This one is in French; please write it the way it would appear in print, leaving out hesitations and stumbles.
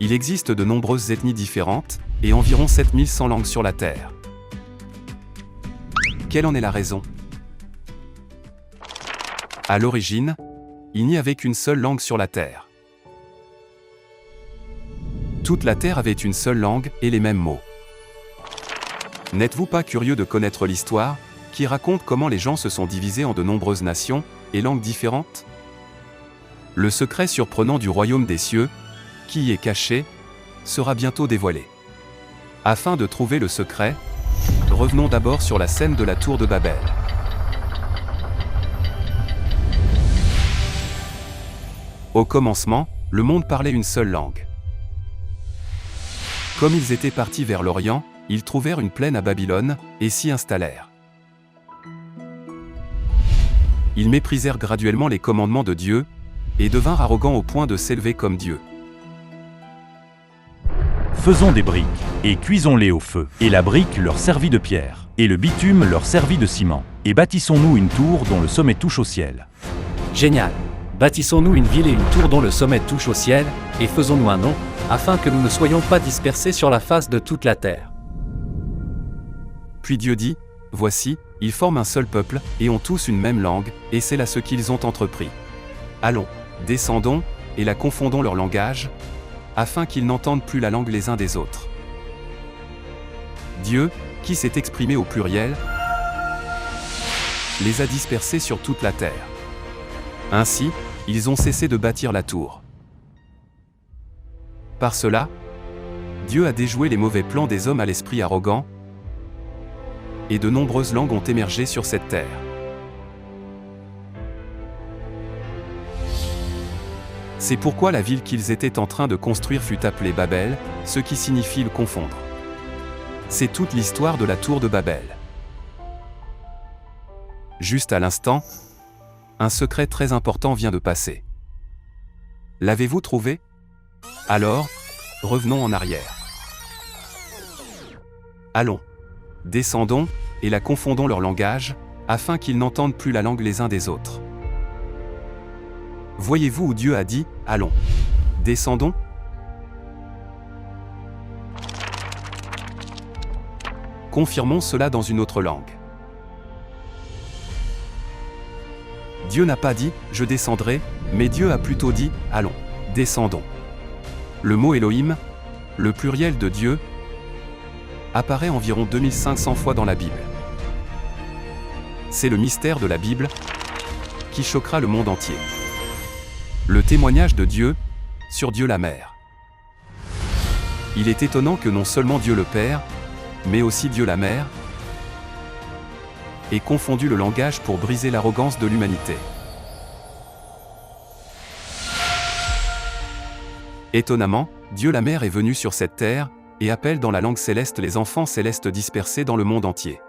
Il existe de nombreuses ethnies différentes, et environ 7100 langues sur la Terre. Quelle en est la raison? À l'origine, il n'y avait qu'une seule langue sur la Terre. Toute la Terre avait une seule langue et les mêmes mots. N'êtes-vous pas curieux de connaître l'histoire, qui raconte comment les gens se sont divisés en de nombreuses nations et langues différentes? Le secret surprenant du royaume des cieux, qui y est caché, sera bientôt dévoilé. Afin de trouver le secret, revenons d'abord sur la scène de la tour de Babel. Au commencement, le monde parlait une seule langue. Comme ils étaient partis vers l'Orient, ils trouvèrent une plaine à Babylone, et s'y installèrent. Ils méprisèrent graduellement les commandements de Dieu, et devinrent arrogants au point de s'élever comme Dieu. Faisons des briques, et cuisons-les au feu. Et la brique leur servit de pierre, et le bitume leur servit de ciment. Et bâtissons-nous une tour dont le sommet touche au ciel. Génial! Bâtissons-nous une ville et une tour dont le sommet touche au ciel, et faisons-nous un nom, afin que nous ne soyons pas dispersés sur la face de toute la terre. Puis Dieu dit, « Voici, ils forment un seul peuple, et ont tous une même langue, et c'est là ce qu'ils ont entrepris. Allons, descendons, et la confondons leur langage, afin qu'ils n'entendent plus la langue les uns des autres. » Dieu, qui s'est exprimé au pluriel, les a dispersés sur toute la terre. Ainsi, ils ont cessé de bâtir la tour. Par cela, Dieu a déjoué les mauvais plans des hommes à l'esprit arrogant, et de nombreuses langues ont émergé sur cette terre. C'est pourquoi la ville qu'ils étaient en train de construire fut appelée Babel, ce qui signifie le confondre. C'est toute l'histoire de la tour de Babel. Juste à l'instant, un secret très important vient de passer. L'avez-vous trouvé? Alors, revenons en arrière. Allons, descendons, et la confondons leur langage, afin qu'ils n'entendent plus la langue les uns des autres. Voyez-vous où Dieu a dit, « Allons, descendons » ? Confirmons cela dans une autre langue. Dieu n'a pas dit « Je descendrai », mais Dieu a plutôt dit « Allons, descendons ». Le mot Elohim, le pluriel de Dieu, apparaît environ 2500 fois dans la Bible. C'est le mystère de la Bible qui choquera le monde entier. Le témoignage de Dieu sur Dieu la Mère. Il est étonnant que non seulement Dieu le Père, mais aussi Dieu la Mère, ait confondu le langage pour briser l'arrogance de l'humanité. Étonnamment, Dieu la Mère est venu sur cette terre, et appelle dans la langue céleste les enfants célestes dispersés dans le monde entier.